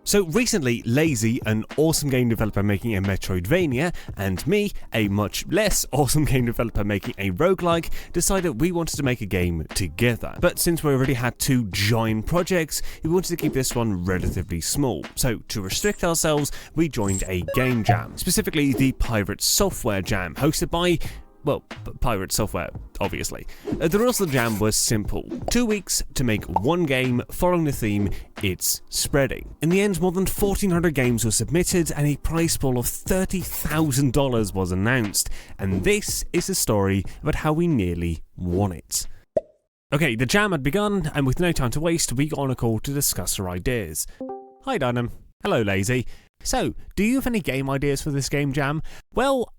So recently, Lazy, an awesome game developer making a Metroidvania, and me, a much less awesome game developer making a roguelike, decided we wanted to make a game together. But since we already had two giant projects, we wanted to keep this one relatively small. So to restrict ourselves, we joined a game jam, specifically the Pirate Software Jam, hosted by, well, Pirate Software, obviously. The rules of the jam was simple. 2 weeks to make one game following the theme, it's spreading. In the end, more than 1,400 games were submitted and a prize pool of $30,000 was announced. And this is the story about how we nearly won it. Okay, the jam had begun, and with no time to waste, we got on a call to discuss our ideas. Hi Deynum. Hello Lazy. So, do you have any game ideas for this game jam? Well,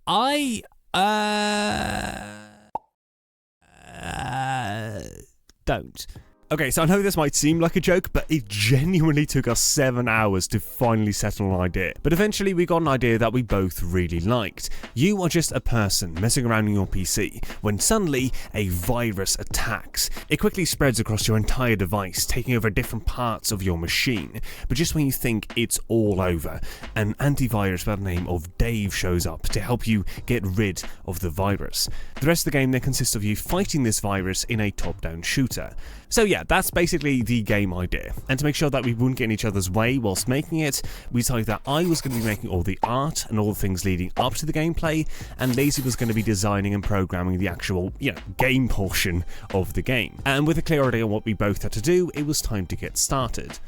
don't. Okay, so I know this might seem like a joke, but it genuinely took us 7 hours to finally settle an idea. But eventually we got an idea that we both really liked. You are just a person messing around on your PC when suddenly a virus attacks. It quickly spreads across your entire device, taking over different parts of your machine. But just when you think it's all over, an antivirus by the name of Dave shows up to help you get rid of the virus. The rest of the game then consists of you fighting this virus in a top-down shooter. So yeah, that's basically the game idea. And to make sure that we wouldn't get in each other's way whilst making it, we decided that I was going to be making all the art and all the things leading up to the gameplay, and Lazy was going to be designing and programming the actual, game portion of the game. And with a clear idea on what we both had to do, it was time to get started.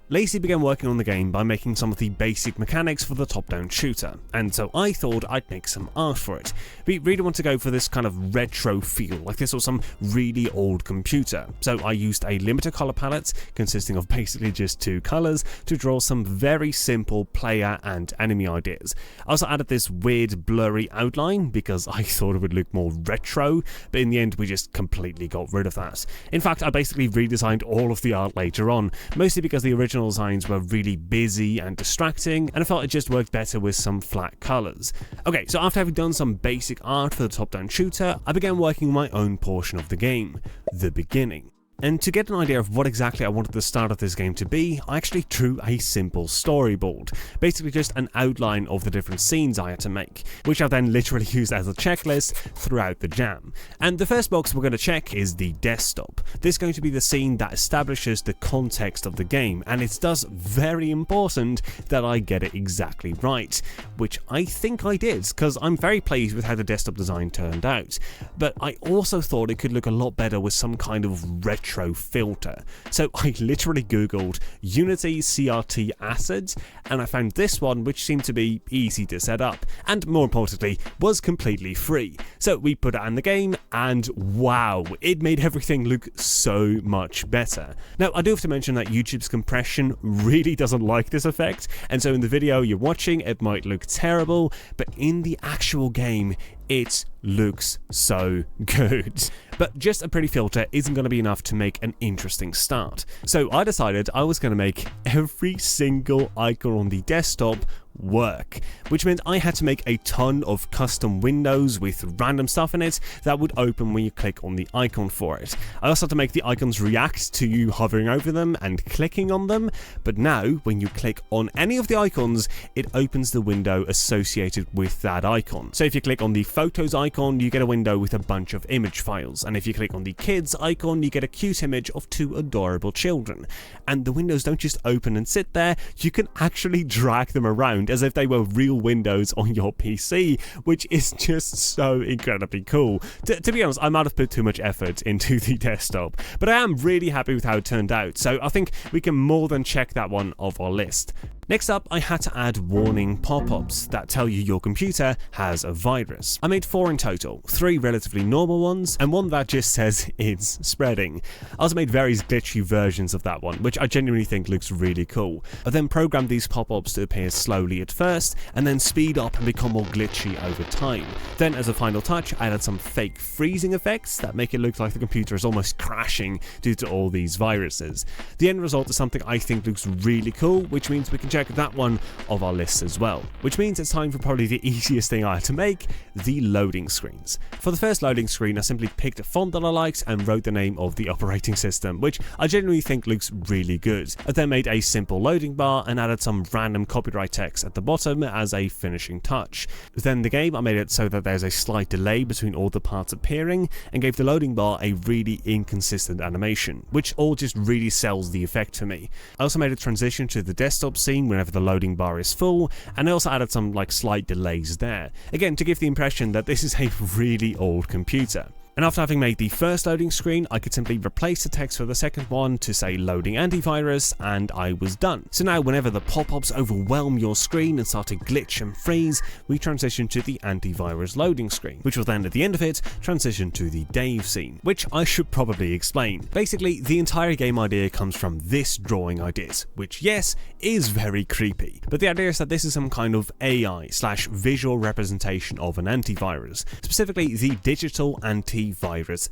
Lazy began working on the game by making some of the basic mechanics for the top-down shooter, and so I thought I'd make some art for it. We really want to go for this kind of retro feel, like this was some really old computer. So I used a limited color palette, consisting of basically just 2 colors, to draw some very simple player and enemy ideas. I also added this weird blurry outline because I thought it would look more retro, but in the end we just completely got rid of that. In fact, I basically redesigned all of the art later on, mostly because the original designs were really busy and distracting, and I felt it just worked better with some flat colours. Okay, so after having done some basic art for the top-down shooter, I began working on my own portion of the game, the beginning. And to get an idea of what exactly I wanted the start of this game to be, I actually drew a simple storyboard, basically just an outline of the different scenes I had to make, which I then literally used as a checklist throughout the jam. And the first box we're going to check is the desktop. This is going to be the scene that establishes the context of the game, and it's thus very important that I get it exactly right, which I think I did, because I'm very pleased with how the desktop design turned out. But I also thought it could look a lot better with some kind of retro filter. So I literally googled Unity CRT assets, and I found this one, which seemed to be easy to set up, and more importantly, was completely free. So we put it in the game, and wow, it made everything look so much better. Now, I do have to mention that YouTube's compression really doesn't like this effect, and so in the video you're watching, it might look terrible, but in the actual game, it looks so good. But just a pretty filter isn't going to be enough to make an interesting start. So I decided I was going to make every single icon on the desktop work, which meant I had to make a ton of custom windows with random stuff in it that would open when you click on the icon for it. I also had to make the icons react to you hovering over them and clicking on them, but now when you click on any of the icons, it opens the window associated with that icon. So if you click on the photos icon, you get a window with a bunch of image files, and if you click on the kids icon, you get a cute image of 2 adorable children. And the windows don't just open and sit there, you can actually drag them around as if they were real windows on your PC, which is just so incredibly cool. To be honest, I might have put too much effort into the desktop, but I am really happy with how it turned out, so I think we can more than check that one off our list. Next up, I had to add warning pop-ups that tell you your computer has a virus. I made 4 in total, 3 relatively normal ones, and 1 that just says it's spreading. I also made various glitchy versions of that one, which I genuinely think looks really cool. I then programmed these pop-ups to appear slowly at first, and then speed up and become more glitchy over time. Then, as a final touch, I added some fake freezing effects that make it look like the computer is almost crashing due to all these viruses. The end result is something I think looks really cool, which means we can check check that one off our list as well. Which means it's time for probably the easiest thing I had to make, the loading screens. For the first loading screen, I simply picked a font that I liked and wrote the name of the operating system, which I genuinely think looks really good. I then made a simple loading bar and added some random copyright text at the bottom as a finishing touch. Then the game, I made it so that there's a slight delay between all the parts appearing and gave the loading bar a really inconsistent animation, which all just really sells the effect for me. I also made a transition to the desktop scene whenever the loading bar is full, and I also added some slight delays there, again to give the impression that this is a really old computer. And after having made the first loading screen, I could simply replace the text for the second one to say loading antivirus, and I was done. So now whenever the pop-ups overwhelm your screen and start to glitch and freeze, we transition to the antivirus loading screen, which will then at the end of it transition to the Dave scene, which I should probably explain. Basically, the entire game idea comes from this drawing I did, which yes, is very creepy, but the idea is that this is some kind of AI/visual representation of an antivirus, specifically the digital antivirus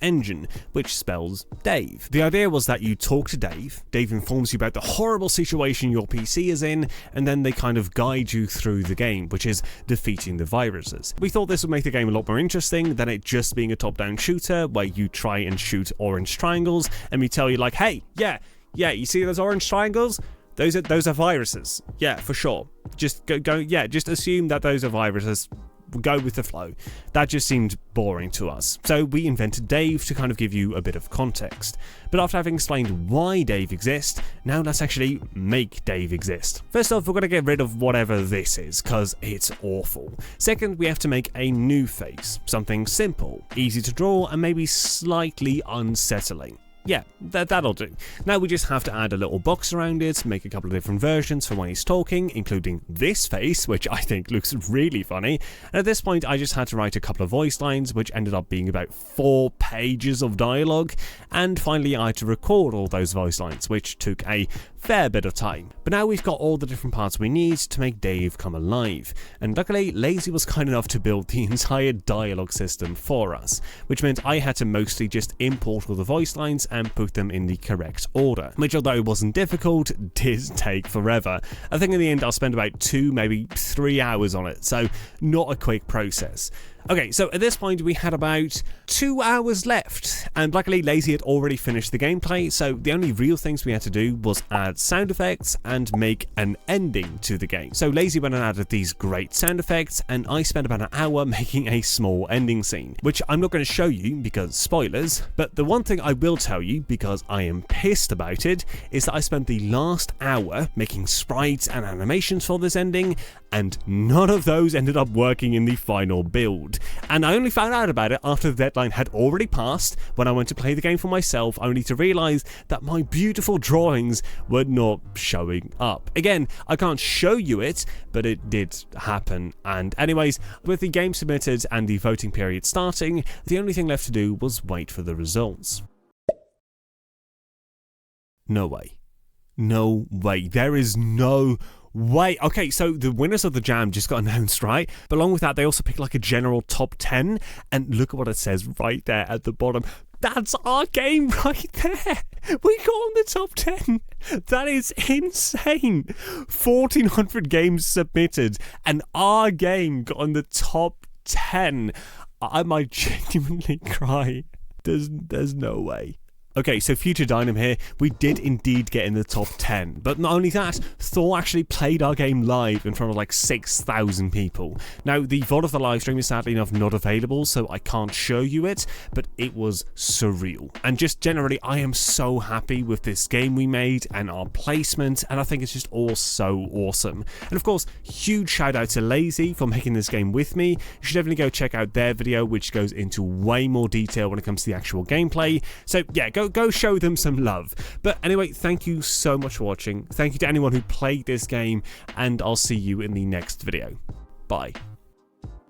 engine, which spells Dave. The idea was that you talk to Dave informs you about the horrible situation your PC is in, and then they kind of guide you through the game, which is defeating the viruses. We thought this would make the game a lot more interesting than it just being a top-down shooter where you try and shoot orange triangles and we tell you hey, yeah, you see those orange triangles? Those are viruses. Yeah, for sure. Just just assume that those are viruses. Go with the flow. That just seemed boring to us. So we invented Dave to kind of give you a bit of context. But after having explained why Dave exists, now let's actually make Dave exist. First off, we're going to get rid of whatever this is, because it's awful. Second, we have to make a new face. Something simple, easy to draw, and maybe slightly unsettling. Yeah, that'll do. Now we just have to add a little box around it, make a couple of different versions for when he's talking, including this face, which I think looks really funny. And at this point, I just had to write a couple of voice lines, which ended up being about 4 pages of dialogue. And finally, I had to record all those voice lines, which took a fair bit of time. But now we've got all the different parts we need to make Dave come alive. And luckily, Lazy was kind enough to build the entire dialogue system for us, which meant I had to mostly just import all the voice lines and put them in the correct order, which although it wasn't difficult, did take forever. I think in the end I'll spend about 2, maybe 3 hours on it, so not a quick process. Okay, so at this point we had about 2 hours left, and luckily Lazy had already finished the gameplay, so the only real things we had to do was add sound effects and make an ending to the game. So Lazy went and added these great sound effects, and I spent about an hour making a small ending scene, which I'm not going to show you because spoilers, but the one thing I will tell you, because I am pissed about it, is that I spent the last hour making sprites and animations for this ending, and none of those ended up working in the final build. And I only found out about it after the deadline had already passed, when I went to play the game for myself, only to realise that my beautiful drawings were not showing up. Again, I can't show you it, but it did happen. And anyways, with the game submitted and the voting period starting, the only thing left to do was wait for the results. No way. No way. There is no way. Okay, so the winners of the jam just got announced, right? But along with that, they also picked a general top 10. And look at what it says right there at the bottom. That's our game right there. We got on the top 10. That is insane. 1,400 games submitted, and our game got on the top 10. I might genuinely cry. There's no way. Okay, so future Deynum here, we did indeed get in the top 10, but not only that, Thor actually played our game live in front of 6,000 people. Now, the VOD of the live stream is sadly enough not available, so I can't show you it, but it was surreal. And just generally, I am so happy with this game we made and our placement, and I think it's just all so awesome. And of course, huge shout out to Lazy for making this game with me. You should definitely go check out their video, which goes into way more detail when it comes to the actual gameplay. So yeah, go show them some love. But anyway, thank you so much for watching. Thank you to anyone who played this game, and I'll see you in the next video. Bye.